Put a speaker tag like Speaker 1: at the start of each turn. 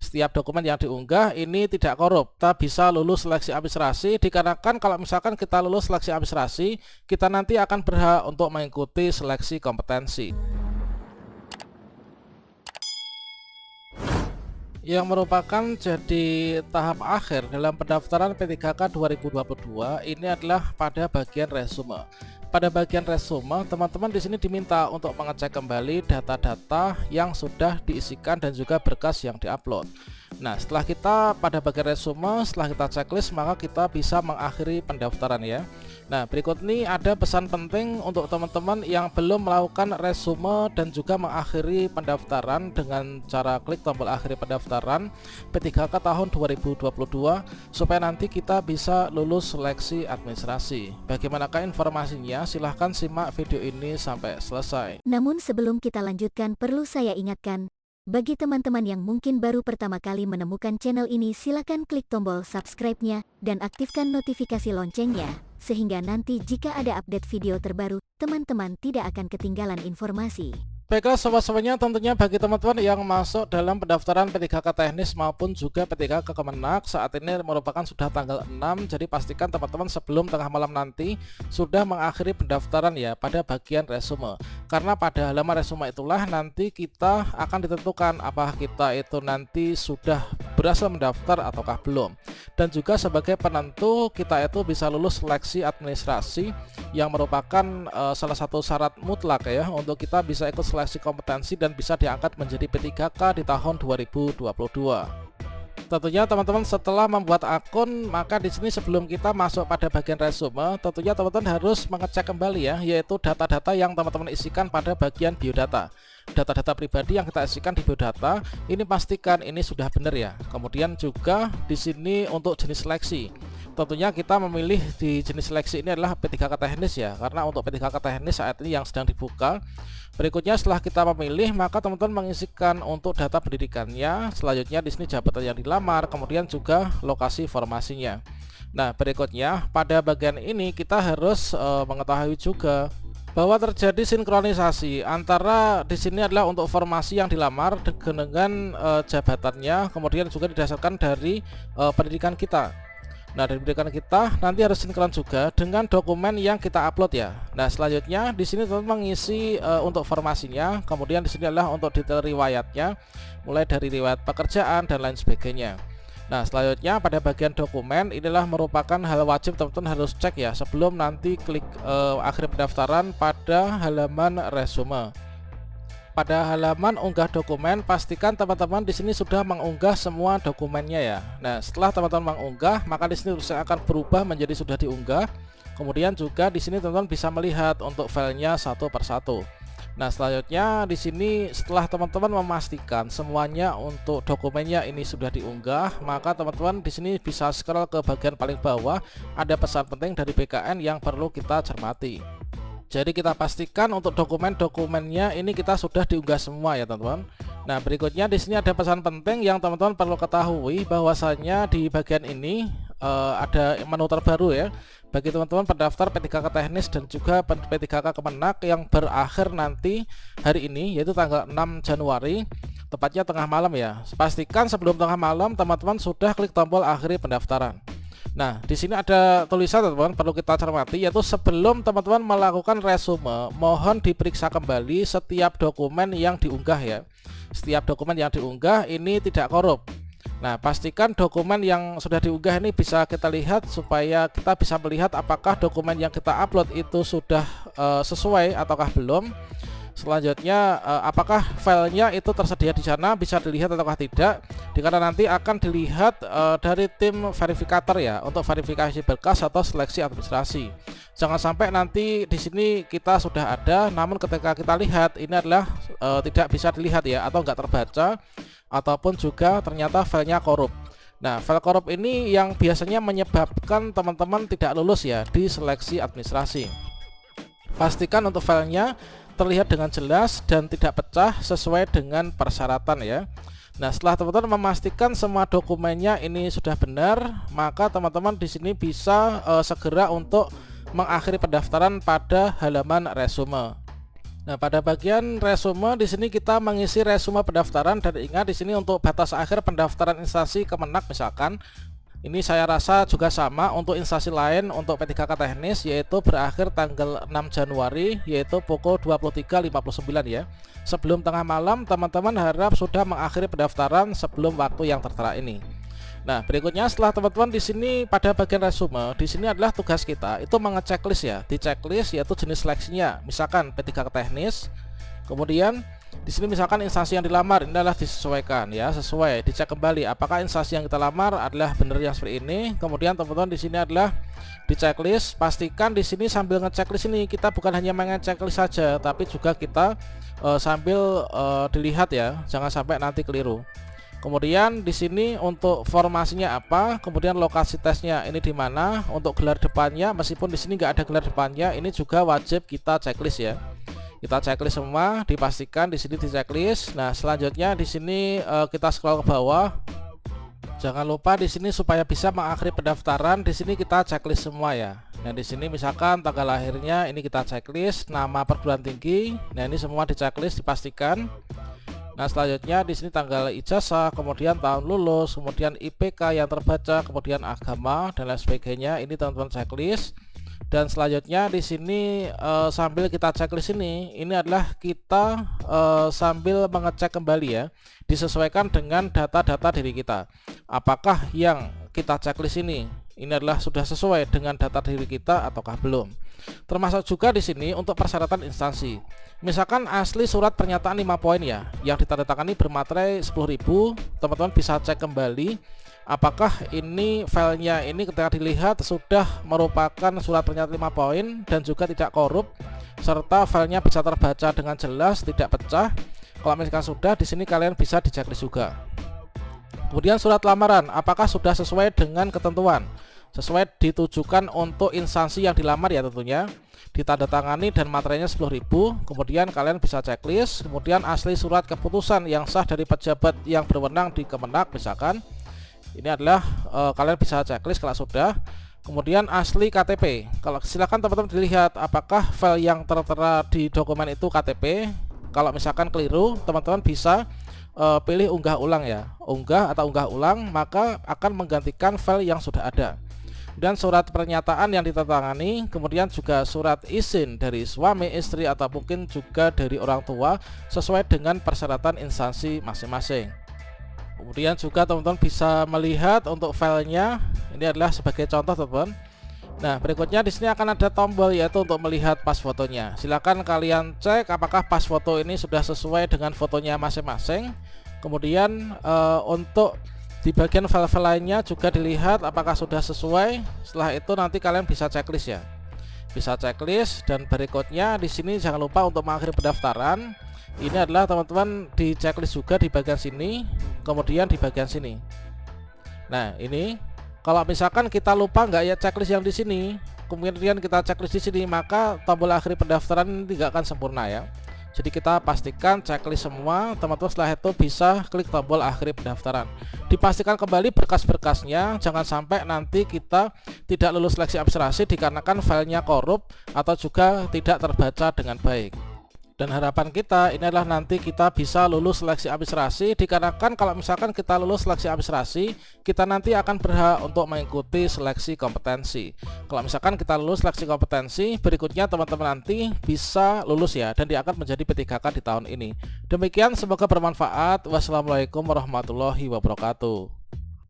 Speaker 1: setiap dokumen yang diunggah ini tidak korup, kita bisa lulus seleksi administrasi. Dikarenakan kalau misalkan kita lulus seleksi administrasi, kita nanti akan berhak untuk mengikuti seleksi kompetensi yang merupakan jadi tahap akhir dalam pendaftaran P3K 2022. Ini adalah pada bagian resume. Pada bagian resume, teman-teman di sini diminta untuk mengecek kembali data-data yang sudah diisikan dan juga berkas yang diupload. Nah, setelah kita pada bagian resume, setelah kita checklist, maka kita bisa mengakhiri pendaftaran ya. Nah, berikut ini ada pesan penting untuk teman-teman yang belum melakukan resume dan juga mengakhiri pendaftaran dengan cara klik tombol akhiri pendaftaran P3K tahun 2022 supaya nanti kita bisa lulus seleksi administrasi. Bagaimanakah informasinya? Silahkan simak video ini sampai selesai.
Speaker 2: Namun sebelum kita lanjutkan, perlu saya ingatkan, bagi teman-teman yang mungkin baru pertama kali menemukan channel ini, silakan klik tombol subscribe-nya dan aktifkan notifikasi loncengnya, sehingga nanti jika ada update video terbaru, teman-teman tidak akan ketinggalan informasi.
Speaker 1: Baiklah sobat-sobatnya, tentunya bagi teman-teman yang masuk dalam pendaftaran P3K teknis maupun juga P3K Kemenak, saat ini merupakan sudah tanggal 6, jadi pastikan teman-teman sebelum tengah malam nanti sudah mengakhiri pendaftaran ya pada bagian resume. Karena pada halaman resume itulah nanti kita akan ditentukan apakah kita itu nanti sudah berhasil mendaftar ataukah belum. Dan juga sebagai penentu kita itu bisa lulus seleksi administrasi yang merupakan salah satu syarat mutlak ya untuk kita bisa ikut seleksi kompetensi dan bisa diangkat menjadi P3K di tahun 2022. Tentunya teman-teman setelah membuat akun, maka di sini sebelum kita masuk pada bagian resume, tentunya teman-teman harus mengecek kembali ya, yaitu data-data yang teman-teman isikan pada bagian biodata. Data-data pribadi yang kita isikan di biodata, ini pastikan ini sudah benar ya. Kemudian juga di sini untuk jenis seleksi. Tentunya kita memilih di jenis seleksi ini adalah P3K teknis ya, karena untuk P3K teknis saat ini yang sedang dibuka. Berikutnya setelah kita memilih, maka teman-teman mengisikan untuk data pendidikannya. Selanjutnya di sini jabatan yang dilamar, kemudian juga lokasi formasinya. Nah, berikutnya pada bagian ini kita harus mengetahui juga bahwa terjadi sinkronisasi antara di sini adalah untuk formasi yang dilamar dengan jabatannya, kemudian juga didasarkan dari pendidikan kita. Nah, dari pendidikan kita nanti harus sinkron juga dengan dokumen yang kita upload ya. Nah, selanjutnya di sini teman-teman mengisi untuk formasinya, kemudian di sini adalah untuk detail riwayatnya, mulai dari riwayat pekerjaan dan lain sebagainya. Nah, selanjutnya pada bagian dokumen inilah merupakan hal wajib teman-teman harus cek ya sebelum nanti klik akhir pendaftaran pada halaman resume. Pada halaman unggah dokumen, pastikan teman-teman di sini sudah mengunggah semua dokumennya ya. Nah, setelah teman-teman mengunggah, maka di sini akan berubah menjadi sudah diunggah. Kemudian juga di sini teman-teman bisa melihat untuk filenya satu persatu. Nah, selanjutnya di sini setelah teman-teman memastikan semuanya untuk dokumennya ini sudah diunggah, maka teman-teman di sini bisa scroll ke bagian paling bawah, ada pesan penting dari BKN yang perlu kita cermati. Jadi kita pastikan untuk dokumen-dokumennya ini kita sudah diunggah semua ya teman-teman. Nah, berikutnya di sini ada pesan penting yang teman-teman perlu ketahui, bahwasanya di bagian ini ada menu terbaru ya bagi teman-teman pendaftar P3K teknis dan juga P3K Kemenak yang berakhir nanti hari ini, yaitu tanggal 6 Januari, tepatnya tengah malam ya. Pastikan sebelum tengah malam teman-teman sudah klik tombol akhiri pendaftaran. Nah, di sini ada tulisan teman-teman perlu kita cermati, yaitu sebelum teman-teman melakukan resume, mohon diperiksa kembali setiap dokumen yang diunggah ya. Setiap dokumen yang diunggah ini tidak korup. Nah, pastikan dokumen yang sudah diunggah ini bisa kita lihat supaya kita bisa melihat apakah dokumen yang kita upload itu sudah sesuai ataukah belum. Selanjutnya apakah filenya itu tersedia di sana, bisa dilihat ataukah tidak, karena nanti akan dilihat dari tim verifikator ya untuk verifikasi berkas atau seleksi administrasi. Jangan sampai nanti di sini kita sudah ada, namun ketika kita lihat ini adalah tidak bisa dilihat ya, atau enggak terbaca, ataupun juga ternyata filenya korup. Nah, file korup ini yang biasanya menyebabkan teman-teman tidak lulus ya di seleksi administrasi. Pastikan untuk filenya terlihat dengan jelas dan tidak pecah sesuai dengan persyaratan ya. Nah, setelah teman-teman memastikan semua dokumennya ini sudah benar, maka teman-teman di sini bisa segera untuk mengakhiri pendaftaran pada halaman resume. Nah, pada bagian resume di sini kita mengisi resume pendaftaran, dan ingat di sini untuk batas akhir pendaftaran instansi Kemenak misalkan ini saya rasa juga sama untuk instansi lain untuk P3K teknis, yaitu berakhir tanggal 6 Januari yaitu pukul 23.59 ya. Sebelum tengah malam teman-teman harap sudah mengakhiri pendaftaran sebelum waktu yang tertera ini. Nah, berikutnya setelah teman-teman di sini pada bagian resume, di sini adalah tugas kita itu mengecek list ya. Di checklist yaitu jenis seleksinya, misalkan P3K teknis. Kemudian di sini misalkan instansi yang dilamar ini adalah disesuaikan ya, sesuai, dicek kembali apakah instansi yang kita lamar adalah benar yang seperti ini. Kemudian teman-teman di sini adalah di checklist, pastikan di sini sambil ngechecklist ini kita bukan hanya mengechecklist saja, tapi juga kita sambil dilihat ya, jangan sampai nanti keliru. Kemudian di sini untuk formasinya apa, kemudian lokasi tesnya ini di mana, untuk gelar depannya meskipun di sini nggak ada gelar depannya, ini juga wajib kita checklist ya. Kita checklist semua, dipastikan di sini di checklist. Nah, selanjutnya di sini kita scroll ke bawah. Jangan lupa di sini supaya bisa mengakhiri pendaftaran, di sini kita checklist semua ya. Nah, di sini misalkan tanggal lahirnya ini kita checklist, nama perguruan tinggi. Nah, ini semua di checklist dipastikan. Nah, selanjutnya di sini tanggal ijazah, kemudian tahun lulus, kemudian IPK yang terbaca, kemudian agama dan lain sebagainya. Ini teman-teman checklist. Dan selanjutnya di sini sambil kita checklist ini adalah kita sambil mengecek kembali ya, disesuaikan dengan data-data diri kita. Apakah yang kita checklist ini adalah sudah sesuai dengan data diri kita ataukah belum? Termasuk juga di sini untuk persyaratan instansi. Misalkan asli surat pernyataan 5 poin ya, yang ditandatangani bermaterai 10.000, teman-teman bisa cek kembali apakah ini filenya ini ketika dilihat sudah merupakan surat pernyataan 5 poin dan juga tidak korup, serta filenya bisa terbaca dengan jelas, tidak pecah. Kalau misalkan sudah, di sini kalian bisa di checklist juga. Kemudian surat lamaran, apakah sudah sesuai dengan ketentuan, sesuai ditujukan untuk instansi yang dilamar ya tentunya, ditandatangani dan materinya 10.000. Kemudian kalian bisa checklist. Kemudian asli surat keputusan yang sah dari pejabat yang berwenang di Kemenak misalkan, ini adalah kalian bisa checklist kalau sudah. Kemudian asli KTP, kalau silakan teman-teman dilihat apakah file yang tertera di dokumen itu KTP. Kalau misalkan keliru, teman-teman bisa pilih unggah ulang ya, unggah atau unggah ulang, maka akan menggantikan file yang sudah ada. Dan surat pernyataan yang ditandatangani, kemudian juga surat izin dari suami, istri, atau mungkin juga dari orang tua sesuai dengan persyaratan instansi masing-masing. Kemudian juga teman-teman bisa melihat untuk filenya, ini adalah sebagai contoh teman-teman. Nah, berikutnya di sini akan ada tombol yaitu untuk melihat pas fotonya. Silakan kalian cek apakah pas foto ini sudah sesuai dengan fotonya masing-masing. Kemudian untuk di bagian file-file lainnya juga dilihat apakah sudah sesuai. Setelah itu nanti kalian bisa checklist ya. Bisa checklist, dan berikutnya di sini jangan lupa untuk mengakhiri pendaftaran. Ini adalah teman-teman di checklist juga di bagian sini, kemudian di bagian sini. Nah, ini kalau misalkan kita lupa nggak ya checklist yang di sini, kemudian kita checklist di sini, maka tombol akhir pendaftaran ini tidak akan sempurna ya. Jadi kita pastikan checklist semua, teman-teman. Setelah itu bisa klik tombol akhir pendaftaran. Dipastikan kembali berkas-berkasnya, jangan sampai nanti kita tidak lulus seleksi administrasi dikarenakan filenya korup atau juga tidak terbaca dengan baik. Dan harapan kita ini adalah nanti kita bisa lulus seleksi administrasi, dikarenakan kalau misalkan kita lulus seleksi administrasi, kita nanti akan berhak untuk mengikuti seleksi kompetensi. Kalau misalkan kita lulus seleksi kompetensi, berikutnya teman-teman nanti bisa lulus ya, dan dia akan menjadi P3K di tahun ini. Demikian, semoga bermanfaat. Wassalamualaikum warahmatullahi wabarakatuh.